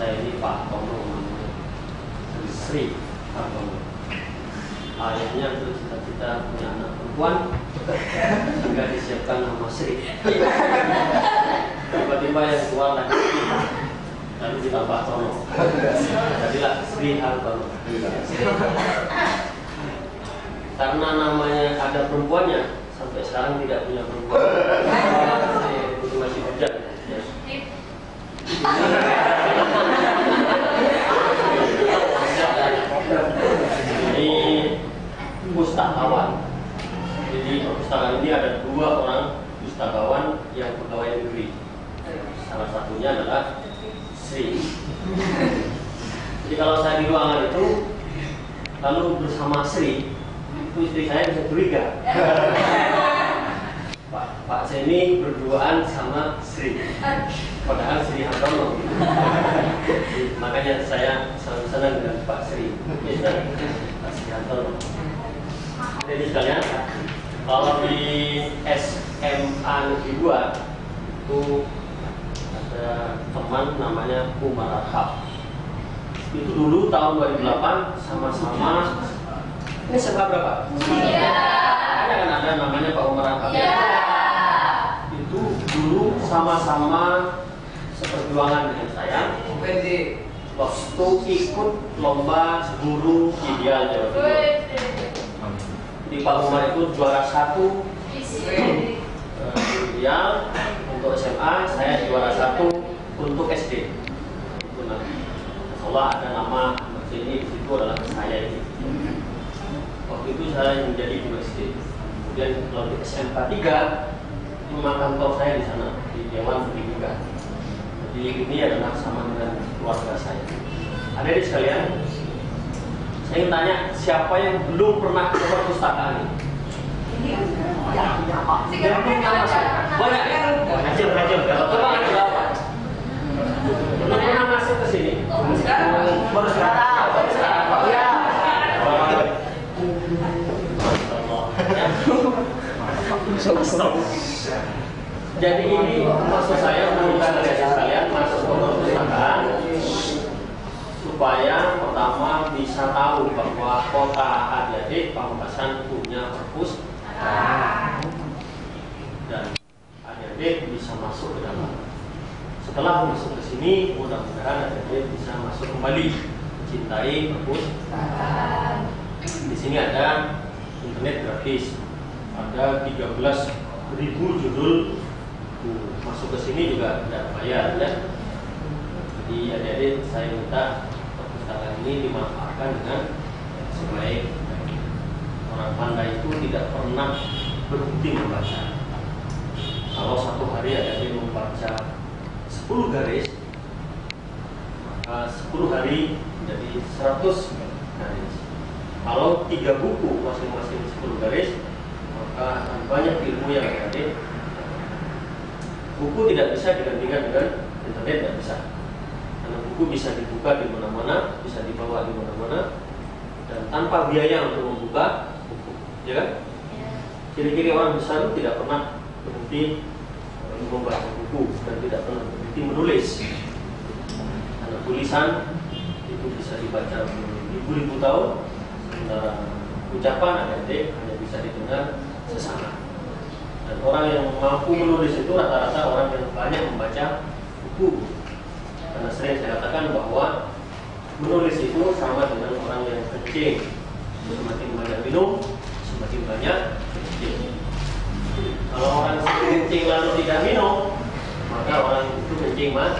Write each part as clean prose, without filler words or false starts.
saya ini Pak Tono, Sri Hartono. Ayahnya bercita-cita punya anak perempuan, sehingga disiapkan nama Sri. Tiba-tiba yang keluar lagi, lalu ditambah Tono, jadilah Sri Hartono. Karena namanya ada perempuannya, sampai sekarang tidak punya perempuan. Itu masih hujan. Ini pustakawan. Jadi perpustakaan ini ada 2 orang pustakawan yang pegawai negeri. Salah satunya adalah Sri. Jadi kalau saya di ruangan itu lalu bersama Sri, itu istri saya bisa curiga. Pak Seni berduaan sama Sri, padahal Sri Hartono. Makanya saya selalu senang dengan Pak Sri, Pak Sri Hartono. Jadi sekalian, kalau di SMA Negeri 2 itu ada teman namanya Umar Arhab. Itu dulu tahun 2008 sama-sama. Ini SMA berapa? Iya. Kan ada namanya Pak Umar Arhab. Iya. Itu dulu sama-sama seperjuangan dengan saya. Waktu ikut lomba guru ideal Jawa Timur. Di Pak Umar itu juara 1 ideal untuk SMA, saya juara 1 untuk SD. Itu nanti. Allah ada nama ini di situ adalah saya ini. Waktu itu saya menjadi guru SD. Kemudian kalau di SMK 3, rumah kantor saya di sana di Dewan Pendidikan. Jadi ini adalah sama dengan keluarga saya. Hadirin sekalian, saya ingin tanya siapa yang belum pernah ke perpustakaan ini? Banyak ya? Kecil. Coba ngacil apa? Belum pernah masuk ke sini? Baru sekarang. Ya. Jadi ini maksud saya meminta kalian masuk ke perpustakaan supaya pertama bisa tahu bahwa kota adik-adik Pamekasan punya perpustakaan dan adik-adik bisa masuk ke dalam. Setelah masuk ke sini, mudah-mudahan adik-adik bisa masuk kembali mencintai perpustakaan. Di sini ada internet gratis, ada 13.000 judul. Masuk ke sini juga tidak bayar ya. Jadi adik-adik saya minta perpustakaan ini dimanfaatkan dengan sebaik. Orang pandai itu tidak pernah berhenti membaca. Kalau satu hari adik-adik membaca 10 garis, maka 10 hari menjadi 100 garis. Kalau 3 buku masing-masing 10 garis, maka akan banyak ilmu yang adik-adik. Buku tidak bisa digantikan dengan internet, tidak bisa. Karena buku bisa dibuka di mana-mana, bisa dibawa di mana-mana, dan tanpa biaya untuk membuka buku, ya kan? Ciri-ciri orang besar itu tidak pernah berhenti membaca buku dan tidak pernah berhenti menulis. Karena tulisan itu bisa dibaca ribu-ribu tahun, sementara ucapan adik-adik hanya bisa didengar sesaat. Dan orang yang mampu menulis itu rata-rata orang yang banyak membaca buku. Karena sering saya katakan bahwa menulis itu sama dengan orang yang kencing. Semakin banyak minum, semakin banyak kencing. Kalau orang kencing lalu tidak minum, maka orang itu kencing mas.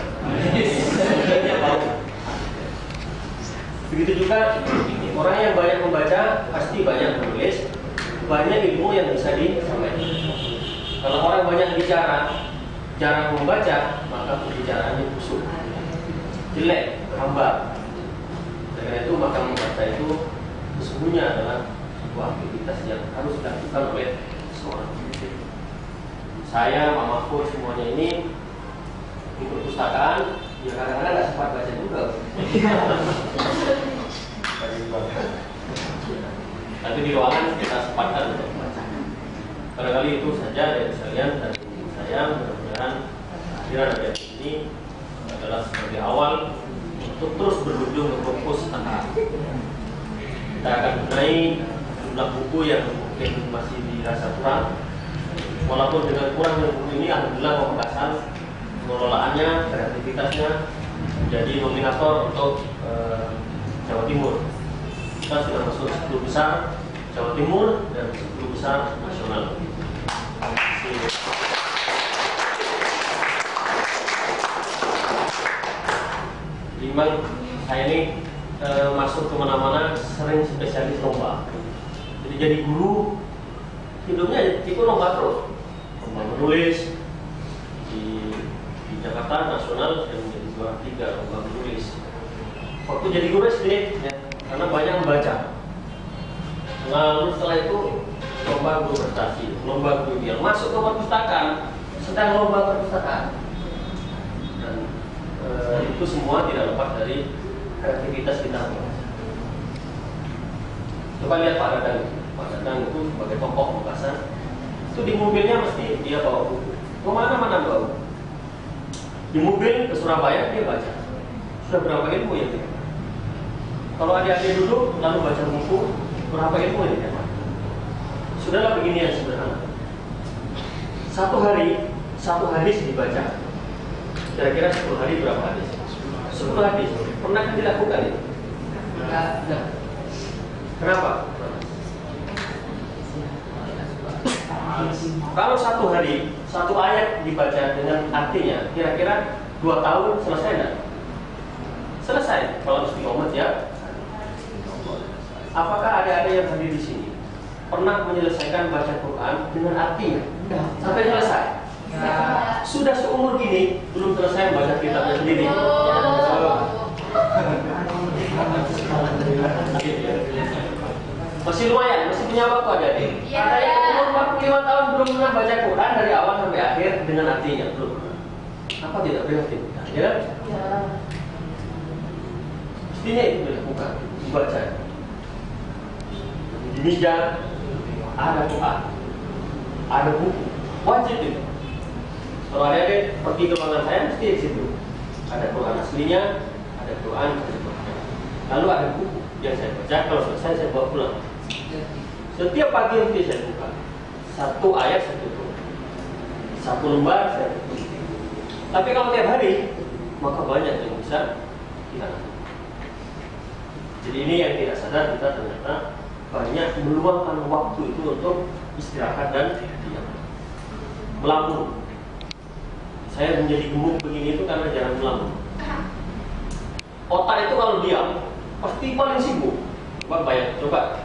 Begitu juga orang yang banyak membaca pasti banyak menulis, banyak ilmu yang bisa disampaikan. Kalau orang banyak bicara, jarang membaca, maka pembicaraannya busuk, jelek, hambar. Karena itu maka membaca itu sesungguhnya adalah sebuah aktivitas yang harus dilakukan oleh seorang pendidik. Saya, Pak Mahfud, semuanya ini di perpustakaan, ya kadang-kadang nggak sempat baca juga. Tapi di ruangan kita sempatkan untuk membaca. Barangkali itu saja dari sekalian dan saya mudah-mudahan kehadiran adik ini adalah sebagai awal untuk terus berkunjung ke perpustakaan. Kita akan benahi jumlah buku yang mungkin masih dirasa kurang. Walaupun dengan kurangnya buku ini, alhamdulillah Pamekasan pengelolaannya, kreativitasnya menjadi nominator untuk Jawa Timur. Kita sudah masuk 10 besar Jawa Timur dan 10 besar nasional. Memang saya ini masuk kemana-mana sering spesialis lomba. Jadi guru hidupnya ikut lomba terus, lomba menulis di Jakarta nasional dan menjadi juara 3 lomba menulis. Waktu jadi guru SD, ya, karena banyak membaca. Lalu setelah itu lomba guru prestasi, lomba guru ideal, masuk ke perpustakaan, sedang lomba perpustakaan. Dan itu semua tidak lepas dari kreativitas kita. Coba lihat Pak Dadang itu sebagai tokoh Pamekasan. Itu di mobilnya mesti dia bawa buku. Kemana-mana bawa. Di mobil ke Surabaya dia baca. Sudah berapa ilmu ya dia? Kalau adik-adik duduk lalu baca buku, berapa ilmu ya dia? Sudahlah begini yang sederhana. Satu hadis dibaca. Kira-kira 10 hari berapa hadis? 10 hadis. Pernah dilakukan itu? Enggak. Kenapa? Kalau satu hari, satu ayat dibaca dengan artinya, kira-kira 2 tahun selesai enggak? Selesai. Kalau istiqomah ya. Apakah ada yang hadir di sini pernah menyelesaikan baca Quran dengan artinya sampai selesai? Sudah seumur gini belum selesai baca kitabnya sendiri. Masih lumayan, masih punya waktu adik-adik. Ada yang umur 45 tahun belum pernah baca Quran dari awal sampai akhir dengan artinya, belum. Apa tidak prihatin? Ya? Mestinya itu dilakukan, dibaca. Di meja ada Quran, ada buku, wajib itu. Kalau adik-adik pergi ke ruangan saya, mesti di situ. Ada Quran aslinya, ada Quran, lalu ada buku yang saya baca. Kalau selesai saya bawa pulang. Setiap pagi mesti saya buka. Satu ayat saya tutup, satu lembar saya tutup. Tapi kalau tiap hari, maka banyak yang bisa kita. Jadi ini yang tidak sadar kita ternyata banyak meluangkan waktu itu untuk istirahat dan diam, melamun. Saya menjadi gemuk begini itu karena jarang melamun. Otak itu kalau diam pasti paling sibuk. Coba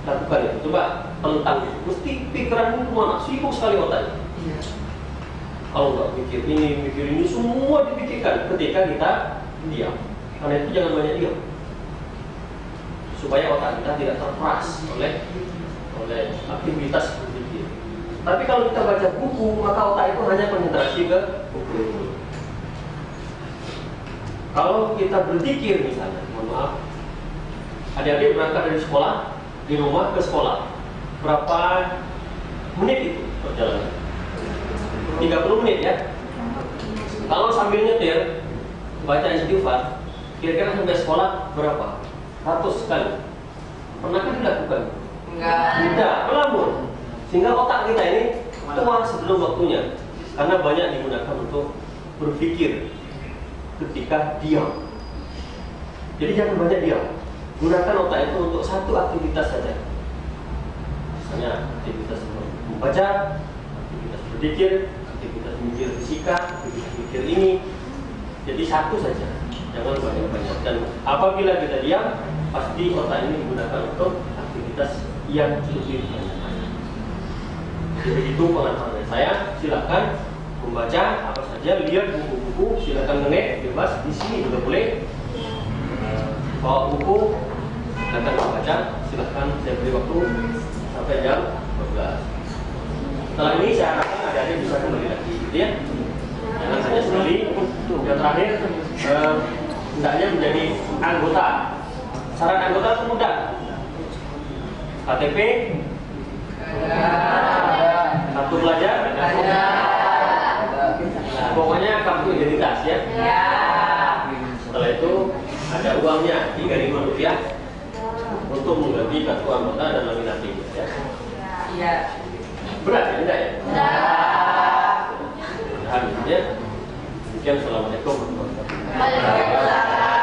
lakukan itu, coba tentang itu. Mesti pikiran itu mana sibuk sekali otaknya. Kalau nggak mikir ini, semua dipikirkan ketika kita diam. Karena itu jangan banyak diam, supaya otak kita tidak terperas oleh aktivitas berpikir. Tapi kalau kita baca buku, maka otak itu hanya konsentrasi ke buku. Kalau kita berzikir misalnya, mohon maaf, adik-adik berangkat dari sekolah, di rumah ke sekolah, berapa menit itu perjalanan? 30 menit ya. Kalau sambil nyetir, baca istighfar, kira-kira sampai sekolah berapa? 100 kali. Pernah kan dilakukan? Enggak, melamun. Sehingga otak kita ini tua sebelum waktunya. Karena banyak digunakan untuk berpikir ketika diam. Jadi jangan banyak diam. Gunakan otak itu untuk satu aktivitas saja. Misalnya aktivitas membaca, aktivitas berpikir, aktivitas mikir fisika, aktivitas mikir ini. Jadi satu saja. Jangan banyak-banyak. Dan apabila kita diam, pasti otak ini digunakan untuk aktivitas yang lebih banyak. Jadi itu pengalaman saya. Silakan membaca apa saja, lihat buku-buku, silakan ngenek bebas di sini juga boleh. Bawa buku, silakan membaca, silakan saya beri waktu sampai jam 12. Setelah ini saya harapkan adik-adik bisa kembali lagi, gitu ya. Jangan hanya sekali. Yang terakhir, hendaknya menjadi anggota. Syarat anggota itu mudah. KTP, kartu pelajar, pokoknya kartu identitas ya. Setelah itu ada uangnya Rp3.000 untuk mengganti kartu anggota dan laminasi. Ya. Iya. Berat ya, enggak ya? Enggak. Mudah-mudahan ya. Sekian, assalamualaikum warahmatullahi wabarakatuh. Waalaikumsalam.